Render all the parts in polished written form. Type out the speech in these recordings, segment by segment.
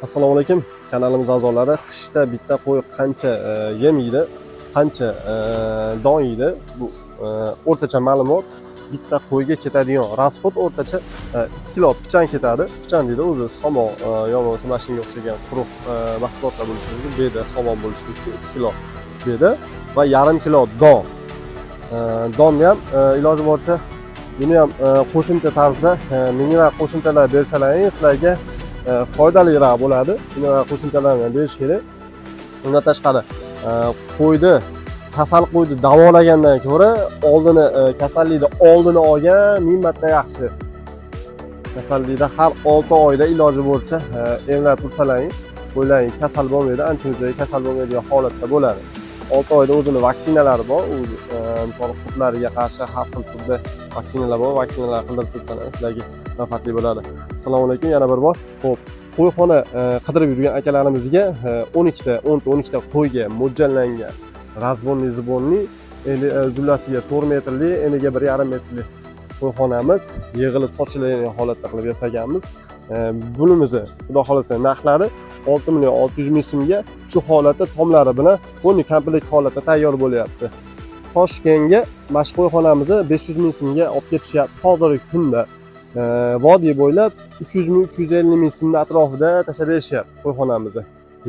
Assalomu alaykum. Kanalimiz a'zolari, qishda bitta qo'y qancha yem yeydi, qancha don yeydi, bu o'rtacha ma'lumot. Bitta qo'yga ketadigan rasxod o'rtacha 2 kilo pichan ketadi. Pichan deydi, o'zi somon yo'q, mana shunga o'xshagan quruq mahsulotlar bo'lishi mumkin. Bu yerda somon bo'lishi mumkin, 2 kilo bu yerda va yarim kilo don. Donni ham iloji boricha buni ham qo'shimcha tarzda mineral qo'shimchalar bersalaring sizlarga foydaliroq bo'ladi. Mineral qo'shimchalarni berish kerak. Undan tashqari qo'yni qo'yni davolagandan ko'ra oldini kasallikni oldini olgan 1000 marta yaxshi. Kasallikda har 6 oyda iloji boricha emlab tursalaring, qo'ylaring kasal bo'lmaydi, ancha kasal bo'lmaydigan holatda bo'ladi. 6 oyda o'zini vaksinalari bor. Misol qurtlarga qarshi har xil turda vaksinalar bor. Vaksinalar qildirib tursangiz sizlarga manfaatli bo'ladi. Assalomu alaykum yana bir bor. Xo'p, qo'yxona qidirib yurgan akalarimizga 10 ta qo'yga mo'ljallangan razbonni zibonni jumlasiga 4 metrli, eniga 1,5 metrli qo'yxonamiz yig'ilib sochiladigan holatda qilib yasaganmiz. Bunimizni xudo xolasa narxlari 6 million 600 ming so'mga shu holatda tomlari bilan to'liq komplekt holatda tayyor bo'lyapti. Toshkentga mana shu qo'yxonamizni 500 ming so'mga olib ketishyapti hozirgi kunda. Vodiy bo'ylab 300 ming 350 ming so'm atrofida tashlab berishyapti qo'yxonamizni.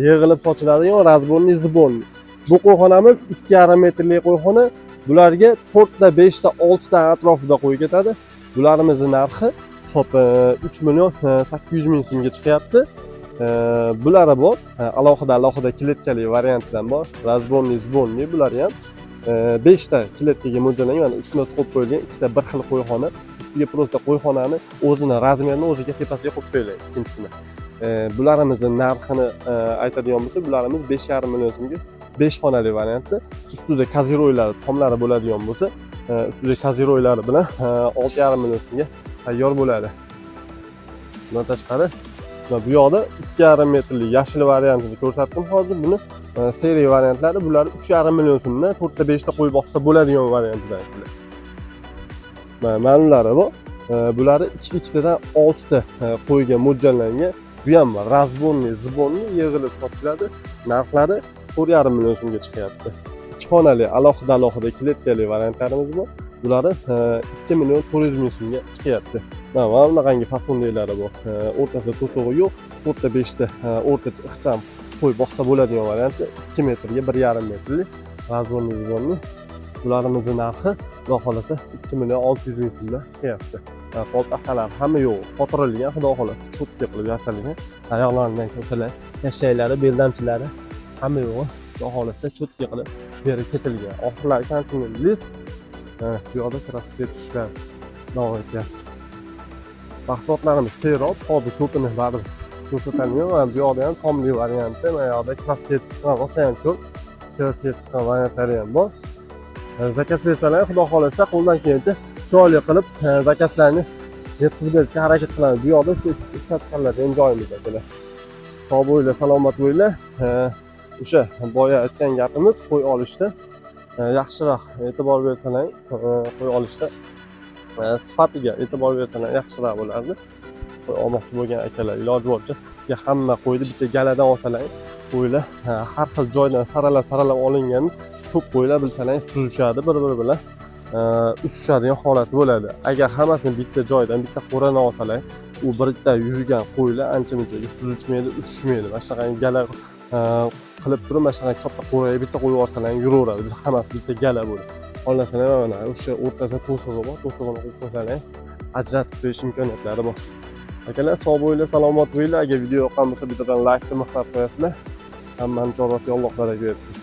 Yig'ilib sochiladigan razbonni zibonni. Bu qo'yxonamiz 2,5 metrli qo'yxona. Bularga 4 ta, 5 ta, 6 ta atrofida qo'y ketadi. Bularimizni narxi top 3 million 800 ming so'mga chiqyapti. Bulari bor, alohida kletkali variantdan bor. Razbonni zibonni bular ham 5 ta kletkaga mo'ljallangan, mana ustida qo'yib qo'yilgan ikkita bir xil qo'yxona. Ustiga prosta qo'yxonani o'zini razmerini o'ziga tepasiga qo'yib qo'yilgan ikkinchisini. Bularimizni narxini aytadigan bo'lsak, bularimiz 5,5 million so'mga 5 xonali variantda. Ustida kaziroylar, tomlari bo'ladigan bo'lsa, ustida kaziroylari bilan 6,5 million so'mga tayyor bo'ladi. Bundan tashqari bu yoqda 2,5 metrli yashil variantini ko'rsatdim hozir. Buni seriya variantlari, bular 3,5 million so'mdan 4 ta 5 ta qo'y boqsa bo'ladigan variantlar. Ma'lumlari bor. Bularni 2 tadan 6 ta qo'yga mo'ljallangan. Bu ham razbonni zibonni yig'ilib sochiladi. Narxlari 4,5 million so'mga chiqyapti. 2 xonali alohida kletkali variantlarimiz bor. Bularni 2 million 400 ming so'mga chiqyapti. Mana bunaqangi fasonlari bor. O'rtasida to'sig'i yo'q, 4 ta 5 ta o'rtacha ixcham qo'y boqsa bo'ladigan variantda 2 metrga 1,5 metrli razbonni zibonni. Bularimizni narxi xudo xolasa 2 million 600 ming so'mga chiqyapti. Qo'ltaqalar hamma yo'q, qotirilgan, xudo xolasa cho'tga qilib yasalgan. Oyoqlaridan ko'rsalar, yashaylar, beldamchilari hamma yo'q, xudo xolasa cho'tga qilib berib ketilgan. Oxirlari kontinentlis bu yoqda krasvetlar davom etyapti. Mahsulotlarimiz tezroq, hozir ko'pini baribir ko'rsatilgan. Bu yoqda ham tomli varianti, mana yoqda krasvet ham ko'p. Krasvet variantlari ham bor. Zakaz bersalar, xudo xolasa qo'ldan kelgancha chiroyli qilib zakazlarni yetkazib berishga harakat qilamiz. Bu yoqda shu islatganlar ham joyimiz akalar. Sog' bo'linglar, salomat bo'linglar. O'sha boya aytgan gapimiz qo'y olishda yaxshiroq e'tibor bersalar, qo'y olishda sifatiga e'tibor bersalar yaxshiroq bo'lardi. Qo'y olmoqchi bo'lgan akalar iloji boricha hamma qo'yni bitta galadan olsalar, qo'ylar har xil joydan saralab olingan ko'p qo'ylar bilsalar suzishadi, bir-biri bilan uchishadigan holat bo'ladi. Agar hammasini bitta joydan, bitta qo'rani olsalar, u birda yurgan qo'ylar ancha-munchaga suzishmaydi, uchishmaydi. Mana shunaqangi gala qilib turib, mana shunaqangi katta qo'raga bitta qo'yib olsalar yuraveradi. Hammasi bitta gala bo'ladi. Xohlasalar mana o'sha o'rtasida to'sig'i bor, to'sig'ini qo'ysalar ajratib qo'yish imkoniyatlari bor. Akalar, sog' bo'linglar, salomat bo'linglar. Agar video yoqqan bo'lsa, bittadan like qilib qo'yasizlar. Hammani chorvasiga Alloh baraka bersin.